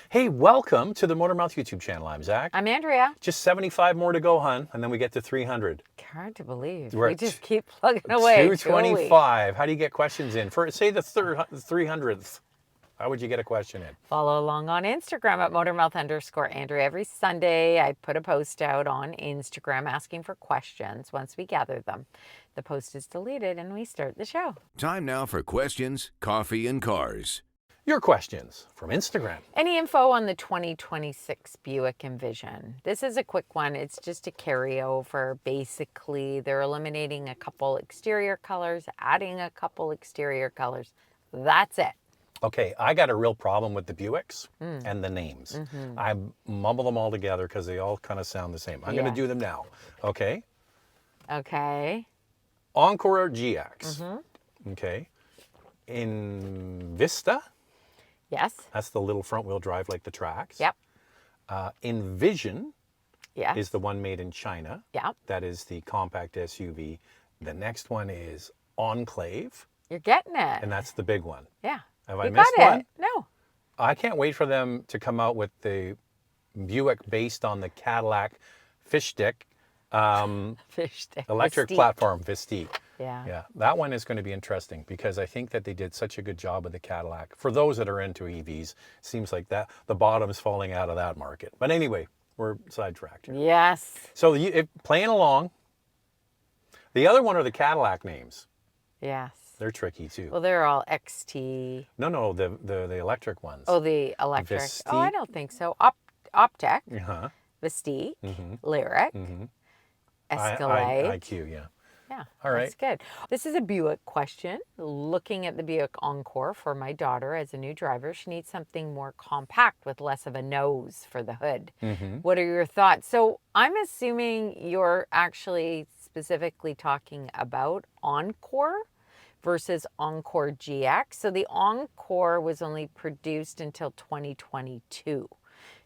Hey, welcome to the Motormouth YouTube channel. I'm Zach. I'm Andrea. Just 75 more to go, hun, and then we get to 300. Hard to believe. We're We at just keep plugging away. 225. How do you get questions in? For say the 300th. How would you get a question in? Follow along on Instagram at Motormouth_Andrea. Every Sunday, I put a post out on Instagram asking for questions. Once we gather them, the post is deleted and we start the show. Time now for questions, coffee, and cars. Your questions from Instagram. Any info on the 2026 Buick Envision? This is a quick one. It's just a carryover. Basically, they're eliminating a couple exterior colors, adding a couple exterior colors. That's it. Okay, I got a real problem with the Buicks and the names. I mumble them all together because they all kind of sound the same. I'm going to do them now. Okay. Okay. Encore GX. Okay. Invista. Yes. That's the little front wheel drive like the tracks. Yep. Envision Yes. is the one made in China. Yep. That is the compact SUV. The next one is Enclave, You're getting it. and that's the big one. Yeah. Have I You missed got one? it. No. I can't wait for them to come out with the Buick based on the Cadillac fish stick Fish stick. electric Mystique. platform, Vistique. Yeah. Yeah, that one is going to be interesting because I think that they did such a good job with the Cadillac. For those that are into EVs, seems like that the bottom's falling out of that market. But anyway, we're sidetracked here. Yes. So playing along. The other one are the Cadillac names. Yes. They're tricky too. Well, they're all XT. No, the electric ones. Oh, the electric. Vistique. Oh, I don't think so. Optec, Uh-huh. Mystique, Lyric, Escalade. IQ, yeah. Yeah, All right. that's good. This is a Buick question. Looking at the Buick Encore for my daughter as a new driver, she needs something more compact with less of a nose for the hood. What are your thoughts? So I'm assuming you're actually specifically talking about Encore versus Encore GX. So the Encore was only produced until 2022.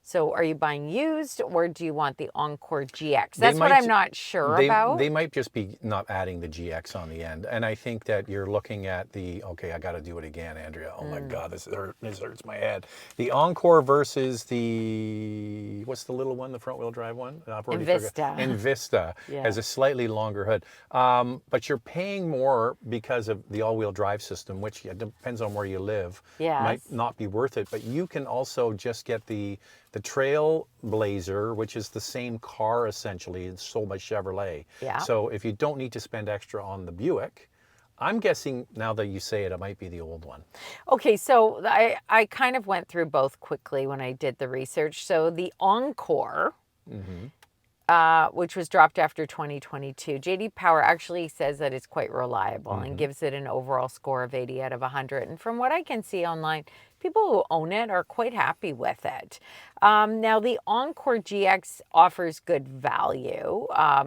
So are you buying used or do you want the Encore GX? That's what I'm not sure about. They might just be not adding the GX on the end. And I think that you're looking at okay, I got to do it again, Andrea. Oh my God, this hurts my head. The Encore versus what's the little one, the front wheel drive one? Invista. Invista has a slightly longer hood. But you're paying more because of the all-wheel drive system, which depends on where you live. Yes. Might not be worth it. But you can also just get the Trailblazer, which is the same car essentially. It's sold by Chevrolet. Yeah. So if you don't need to spend extra on the Buick, I'm guessing now that you say it, it might be the old one. Okay, so I kind of went through both quickly when I did the research. So the Encore, which was dropped after 2022, JD Power actually says that it's quite reliable and gives it an overall score of 80 out of 100. And from what I can see online, people who own it are quite happy with it. Now, the Encore GX offers good value.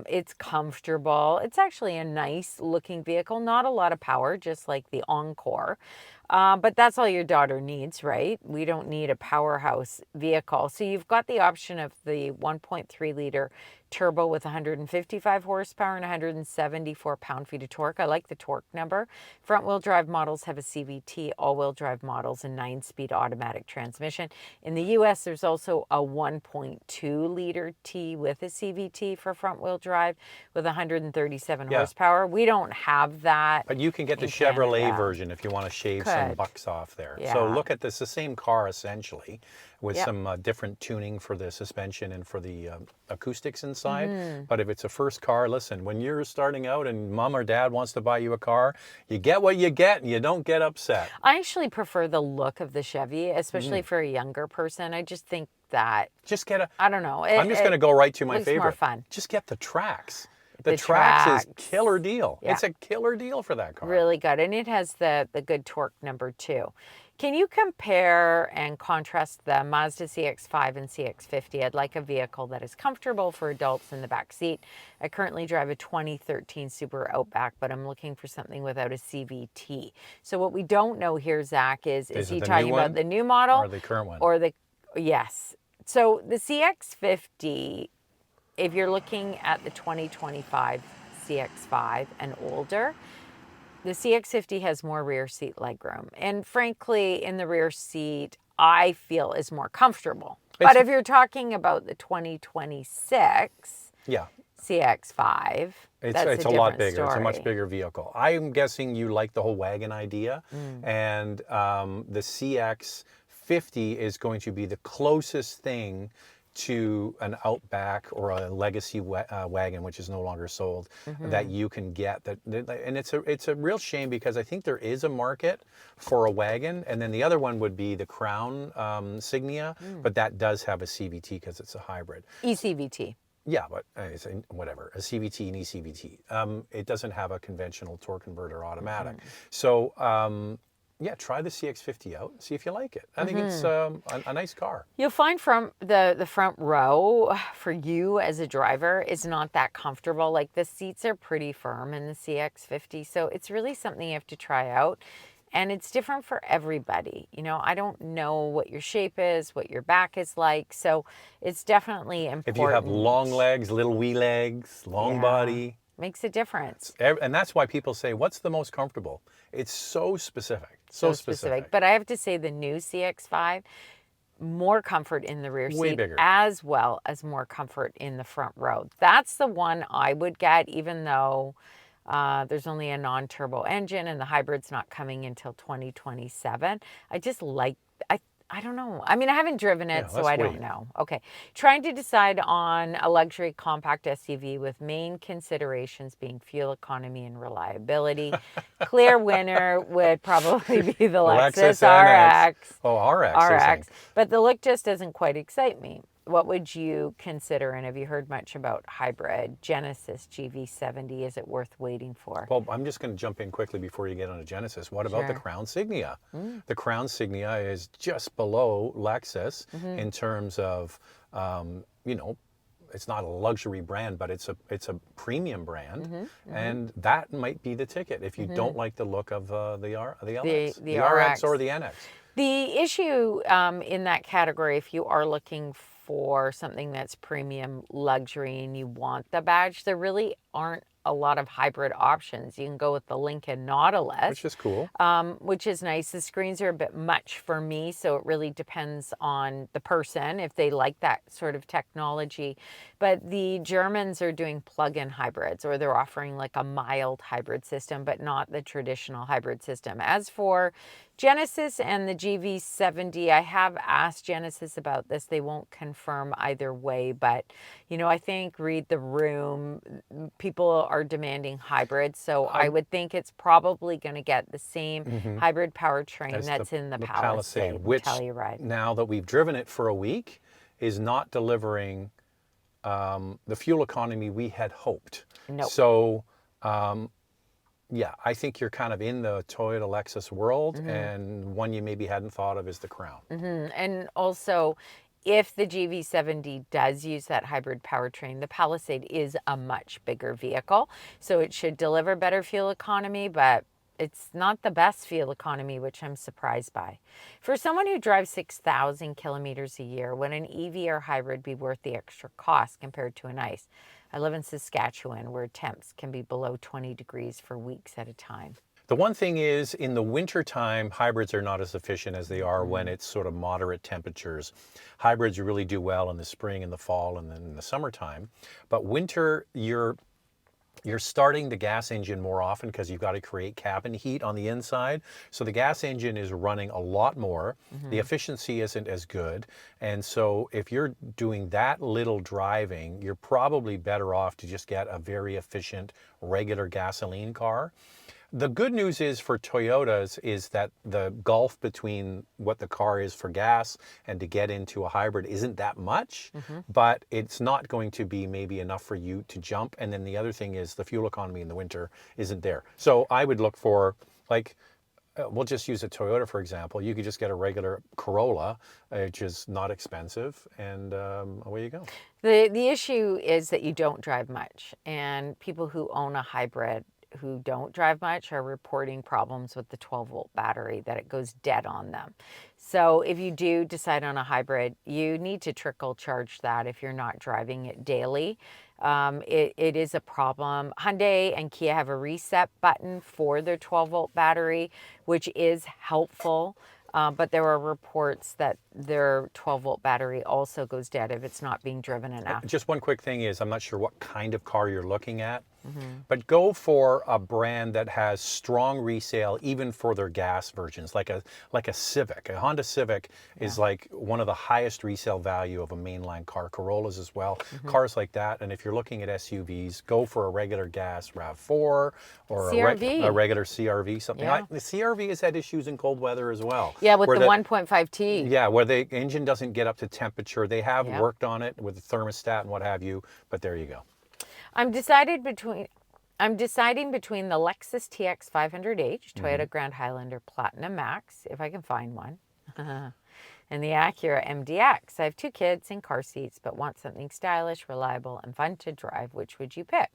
It's comfortable. It's actually a nice looking vehicle. Not a lot of power, just like the Encore. But that's all your daughter needs, right? We don't need a powerhouse vehicle. So you've got the option of the 1.3 liter turbo with 155 horsepower and 174 pound-feet of torque. I like the torque number. Front-wheel drive models have a CVT, all-wheel drive models a 9-speed automatic transmission. In the U.S., there's also a 1.2 liter T with a CVT for front-wheel drive with 137 horsepower. We don't have that. But you can get the in Chevrolet Canada. version if you want to shave some bucks off there. Yeah. So look at this, the same car essentially with some different tuning for the suspension and for the acoustics inside. But if it's a first car, listen, when you're starting out and mom or dad wants to buy you a car, you get what you get and you don't get upset. I actually prefer the look of the Chevy, especially for a younger person. I just think that, Just get I don't know. I'm just going to go right to my looks favorite. more fun. Just get the Trax. The The Trax is Trax. killer deal. Yeah. It's a killer deal for that car. Really good. And it has the good torque number too. Can you compare and contrast the Mazda CX-5 and CX-50? I'd like a vehicle that is comfortable for adults in the back seat. I currently drive a 2013 Subaru Outback, but I'm looking for something without a CVT. So what we don't know here, Zach, is it he the talking new about one the new model or the current one? or yes. So the CX-50, if you're looking at the 2025 CX-5 and older, The CX-50 has more rear seat legroom. And frankly, in the rear seat, I feel is more comfortable. But if you're talking about the 2026 Yeah. CX-5, It's a lot bigger. It's a much bigger vehicle. I'm guessing you like the whole wagon idea, and the CX-50 is going to be the closest thing to an Outback or a legacy wagon, which is no longer sold, that you can get. And it's a real shame, because I think there is a market for a wagon, and then the other one would be the Crown Signia, but that does have a CVT because it's a hybrid. ECVT. Yeah, but whatever, a CVT and ECVT. It doesn't have a conventional torque converter automatic. So yeah, try the CX-50 out and see if you like it. I think it's a nice car. You'll find from the front row for you as a driver is not that comfortable. Like, the seats are pretty firm in the CX-50, so it's really something you have to try out. And it's different for everybody. You know, I don't know what your shape is, what your back is like. So it's definitely important. If you have long legs, little wee legs, long body. Makes a difference. And that's why people say, what's the most comfortable? It's so specific. So specific. But I have to say, the new CX-5, more comfort in the rear Way seat, bigger. as well as more comfort in the front row. That's the one I would get, even though there's only a non-turbo engine and the hybrid's not coming until 2027. I just like, I don't know. I mean, I haven't driven it, so I don't know. Okay. Trying to decide on a luxury compact SUV with main considerations being fuel economy and reliability. Clear winner would probably be the Lexus RX. Oh, RX. RX. But the look just doesn't quite excite me. What would you consider, and have you heard much about hybrid Genesis GV70? Is it worth waiting for? Well, I'm just going to jump in quickly before you get on to Genesis. What about the Crown Signia? The Crown Signia is just below Lexus in terms of, you know, it's not a luxury brand, but it's a premium brand, and that might be the ticket if you don't like the look of the LX, the RX or the NX. The issue in that category, if you are looking for something that's premium luxury and you want the badge, there really aren't a lot of hybrid options. You can go with the Lincoln Nautilus, which is cool, which is nice. The screens are a bit much for me, so it really depends on the person if they like that sort of technology. But the Germans are doing plug-in hybrids, or they're offering like a mild hybrid system, but not the traditional hybrid system. As for Genesis and the GV70, I have asked Genesis about this. They won't confirm either way, but you know, I think read the room. People are demanding hybrids, so I would think it's probably going to get the same hybrid powertrain that's in the Palisade, which Telluride. Now that we've driven it for a week, is not delivering the fuel economy we had hoped. Nope. So yeah, I think you're kind of in the Toyota Lexus world, and one you maybe hadn't thought of is the Crown. And also, if the GV70 does use that hybrid powertrain, the Palisade is a much bigger vehicle, so it should deliver better fuel economy, but it's not the best fuel economy, which I'm surprised by. For someone who drives 6,000 kilometers a year, would an EV or hybrid be worth the extra cost compared to an ICE? I live in Saskatchewan, where temps can be below 20 degrees for weeks at a time. The one thing is, in the wintertime, hybrids are not as efficient as they are when it's sort of moderate temperatures. Hybrids really do well in the spring and the fall and then in the summertime. But winter, you're starting the gas engine more often because you've got to create cabin heat on the inside. So the gas engine is running a lot more. The efficiency isn't as good. And so if you're doing that little driving, you're probably better off to just get a very efficient regular gasoline car. The good news is for Toyotas is that the gulf between what the car is for gas and to get into a hybrid isn't that much, but it's not going to be maybe enough for you to jump. And then the other thing is the fuel economy in the winter isn't there. So I would look for, like, we'll just use a Toyota, for example. You could just get a regular Corolla, which is not expensive, and away you go. The issue is that you don't drive much, and people who own a hybrid who don't drive much are reporting problems with the 12-volt battery, that it goes dead on them. So if you do decide on a hybrid, you need to trickle charge that if you're not driving it daily. It is a problem. Hyundai and Kia have a reset button for their 12-volt battery, which is helpful. But there are reports that their 12-volt battery also goes dead if it's not being driven enough. Just one quick thing is, I'm not sure what kind of car you're looking at, but go for a brand that has strong resale even for their gas versions, like a Civic. A Honda Civic is like one of the highest resale value of a mainline car. Corollas as well, cars like that. And if you're looking at SUVs, go for a regular gas RAV4 or CRV. a regular CRV, something. Yeah. The CRV has had issues in cold weather as well. Yeah, with where the 1.5T. Yeah, where the engine doesn't get up to temperature. They have Yep. worked on it with the thermostat and what have you, but there you go. I'm deciding between the Lexus TX 500H, Toyota Grand Highlander Platinum Max, if I can find one, and the Acura MDX. I have 2 kids in car seats, but want something stylish, reliable, and fun to drive. Which would you pick?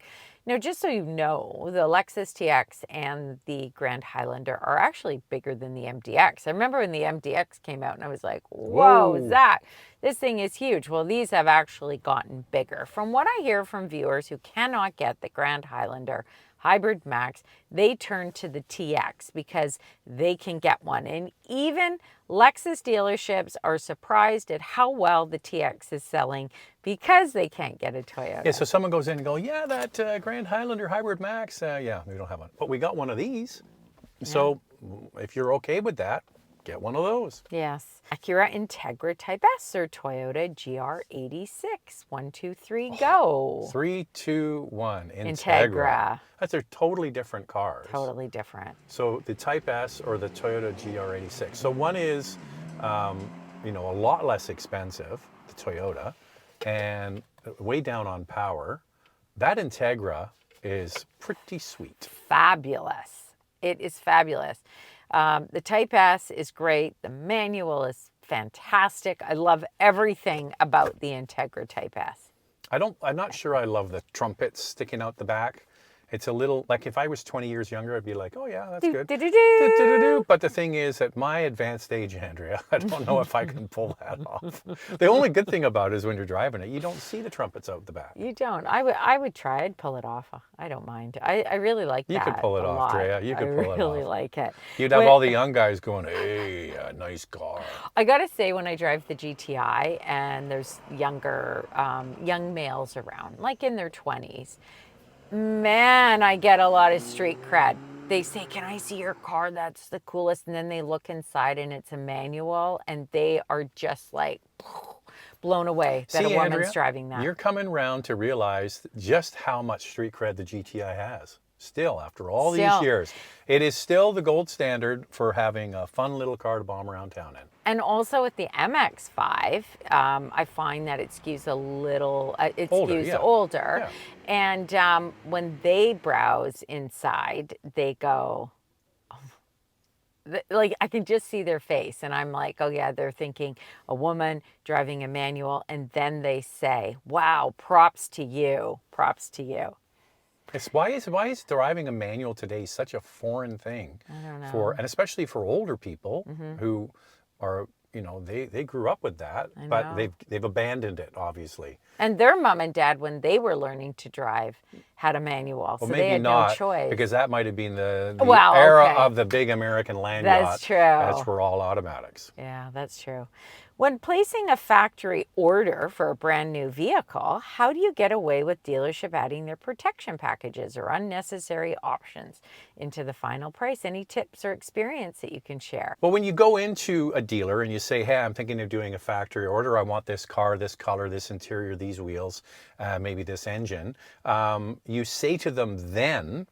Now, just so you know, the Lexus TX and the Grand Highlander are actually bigger than the MDX. I remember when the MDX came out and I was like, whoa, is that? This thing is huge. Well, these have actually gotten bigger. From what I hear from viewers who cannot get the Grand Highlander Hybrid Max, they turn to the TX because they can get one. And even Lexus dealerships are surprised at how well the TX is selling because they can't get a Toyota. Yeah, so someone goes in and go, yeah, that Grand Highlander Hybrid Max, yeah, we don't have one. But we got one of these. So if you're okay with that, get one of those. Yes. Acura Integra Type S or Toyota GR86. 1, 2, 3, go. 3, 2, 1. Integra. That's a totally different cars. Totally different. So the Type S or the Toyota GR86. So one is, a lot less expensive, the Toyota, and way down on power. That Integra is pretty sweet. Fabulous. It is fabulous. The Type S is great. The manual is fantastic. I love everything about the Integra Type S. I'm not sure I love the trumpets sticking out the back. It's a little, like if I was 20 years younger, I'd be like, oh yeah, that's good. Do-do-do. But the thing is, at my advanced age, Andrea, I don't know if I can pull that off. The only good thing about it is when you're driving it, you don't see the trumpets out the back. You don't. I would try. I'd pull it off. I don't mind. I really like that. You could pull it a off, lot. Drea. You could pull it off. I really like it. You'd have all the young guys going, hey, nice car. I got to say, when I drive the GTI and there's young males around, like in their 20s, man, I get a lot of street cred. They say, can I see your car? That's the coolest. And then they look inside and it's a manual and they are just like blown away that a woman's Andrea, driving that. You're coming around to realize just how much street cred the GTI has. Still, after all these years, it is still the gold standard for having a fun little car to bomb around town in. And also with the MX-5, I find that it skews a little, older. Yeah. And when they browse inside, they go, like, I can just see their face. And I'm like, oh yeah, they're thinking a woman driving a manual. And then they say, wow, props to you, props to you. Why is driving a manual today such a foreign thing? I don't know. And especially for older people who are, they grew up with that, but they've abandoned it, obviously. And their mom and dad, when they were learning to drive, had a manual, so they had no choice. Because that might have been the era of the big American land yacht. That's true. That's for all automatics. Yeah, that's true. When placing a factory order for a brand new vehicle, how do you get away with dealership adding their protection packages or unnecessary options into the final price? Any tips or experience that you can share? Well, when you go into a dealer and you say, hey, I'm thinking of doing a factory order, I want this car, this color, this interior, these wheels, maybe this engine, you say to them then,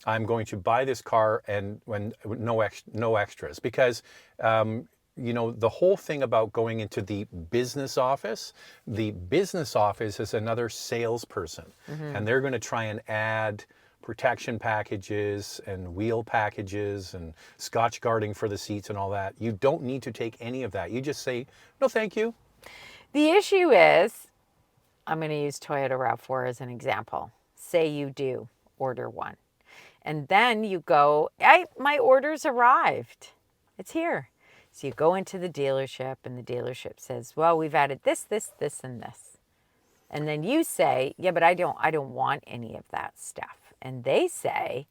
I'm going to buy this car and no extras, because the whole thing about going into the business office is another salesperson, and they're going to try and add protection packages and wheel packages and Scotch guarding for the seats and all that. You don't need to take any of that. You just say, no, thank you. The issue is, I'm going to use Toyota RAV4 as an example. Say you do order one, and then you go, my order's arrived. It's here. So you go into the dealership and the dealership says, well, we've added this, this, this, and this. And then you say, yeah, but I don't want any of that stuff. And they say,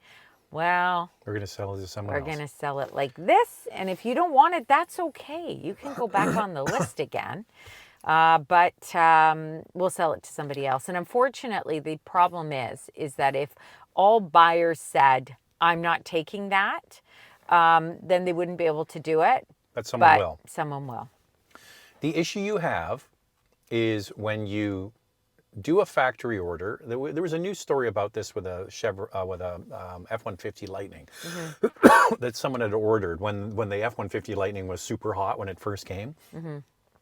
Well, We're going to sell it to someone we're else. going to sell it like this. And if you don't want it, that's okay. You can go back on the list again. But we'll sell it to somebody else. And unfortunately, the problem is that if all buyers said, I'm not taking that, then they wouldn't be able to do it. But someone will. Someone will. The issue you have is when you do a factory order. There was a news story about this with a F-150 Lightning that someone had ordered when the F-150 Lightning was super hot when it first came.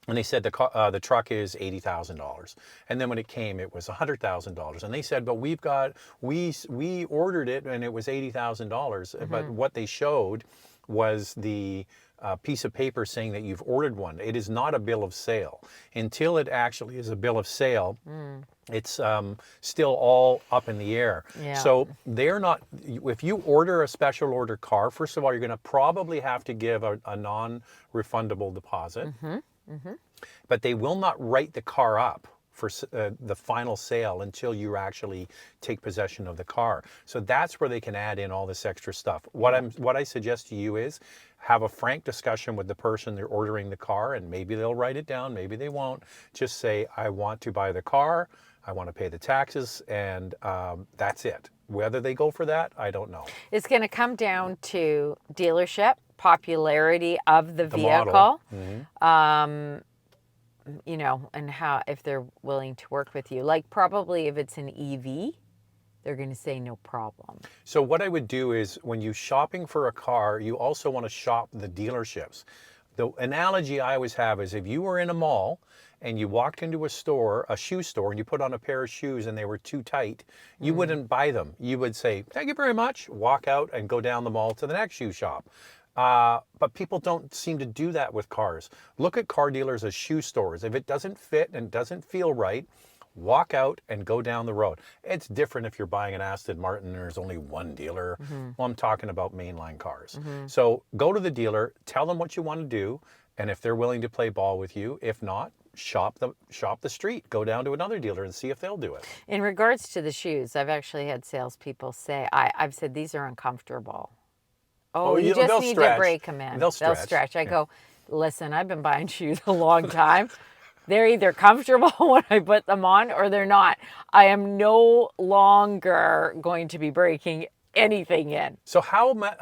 And they said the truck is $80,000, and then when it came, it was $100,000. And they said, but we ordered it and it was $80,000. But what they showed was the piece of paper saying that you've ordered one. It is not a bill of sale. Until it actually is a bill of sale, it's still all up in the air. Yeah. So they're not, if you order a special order car, first of all, you're going to probably have to give a non-refundable deposit. But they will not write the car up for the final sale until you actually take possession of the car. So that's where they can add in all this extra stuff. What I suggest to you is have a frank discussion with the person they're ordering the car, and maybe they'll write it down, maybe they won't. Just say, I want to buy the car, I want to pay the taxes, and that's it. Whether they go for that, I don't know. It's going to come down to dealership, popularity of the model. vehicle. You know, and how, if they're willing to work with you. Like probably if it's an EV, they're going to say no problem. So what I would do is when you're shopping for a car, you also want to shop the dealerships. The analogy I always have is if you were in a mall and you walked into a store, a shoe store, and you put on a pair of shoes and they were too tight, you wouldn't buy them. You would say, thank you very much, walk out and go down the mall to the next shoe shop. But people don't seem to do that with cars. Look at car dealers as shoe stores. If it doesn't fit and doesn't feel right, walk out and go down the road. It's different if you're buying an Aston Martin and there's only one dealer. Well, I'm talking about mainline cars. So go to the dealer, tell them what you want to do, and if they're willing to play ball with you, if not, shop the street. Go down to another dealer and see if they'll do it. In regards to the shoes, I've actually had salespeople say, I've said, these are uncomfortable. Oh, you just need to break them in. They'll stretch. I go, listen, I've been buying shoes a long time. They're either comfortable when I put them on or they're not. I am no longer going to be breaking anything in. So how much,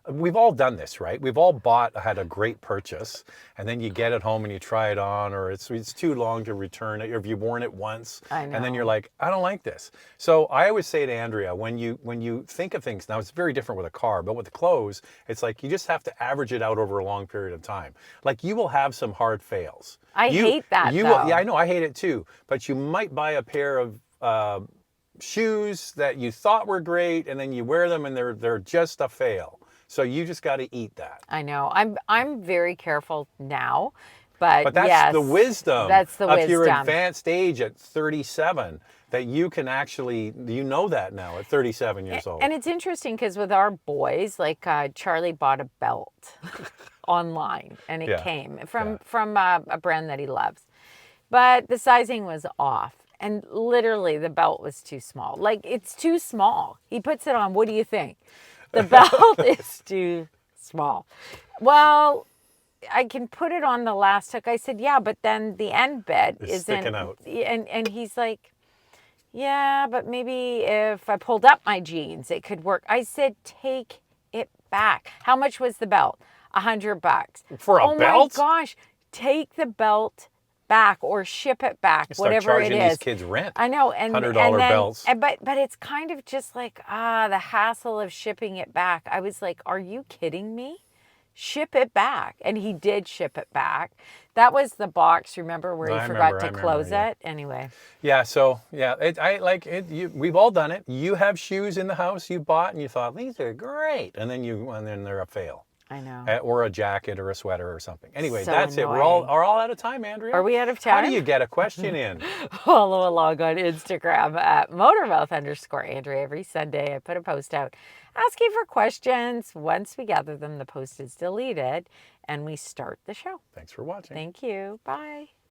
we've all done this, right? We've all had a great purchase, and then you get it home and you try it on, or it's too long to return it, or if you've worn it once, I know. and then you're like, I don't like this. So I always say to Andrea, when you think of things, now it's very different with a car, but with the clothes, it's like you just have to average it out over a long period of time. Like you will have some hard fails. I hate that, though. Yeah, I know, I hate it too, but you might buy a pair of shoes that you thought were great, and then you wear them and they're just a fail. So you just got to eat that. I know. I'm very careful now, but that's yes, the wisdom. That's the of your wisdom. advanced age at 37 that you can actually, that now at 37 years old. And it's interesting because with our boys, like Charlie bought a belt online, and it came from a brand that he loves, but the sizing was off. And literally the belt was too small. Like, it's too small. He puts it on. What do you think? The belt is too small. Well, I can put it on the last hook. I said, yeah, but then the end bit isn't sticking out. And he's like, yeah, but maybe if I pulled up my jeans, it could work. I said, take it back. How much was the belt? $100. For a belt? Oh my gosh. Take the belt back or ship it back, whatever it is. Charging these kids rent. I know, and $100 then, belts. But it's kind of just like the hassle of shipping it back. I was like, are you kidding me? Ship it back, and he did ship it back. That was the box. Remember where he forgot to close it? Anyway. Yeah. So yeah, we've all done it. You have shoes in the house you bought, and you thought these are great, and then they're a fail. I know. Or a jacket or a sweater or something. Anyway, So that's annoying. it. We're all out of time, Andrea. Are we out of time? How do you get a question in? Follow along on Instagram at motormouth_Andrea. Every Sunday I put a post out asking for questions. Once we gather them, the post is deleted and we start the show. Thanks for watching. Thank you. Bye.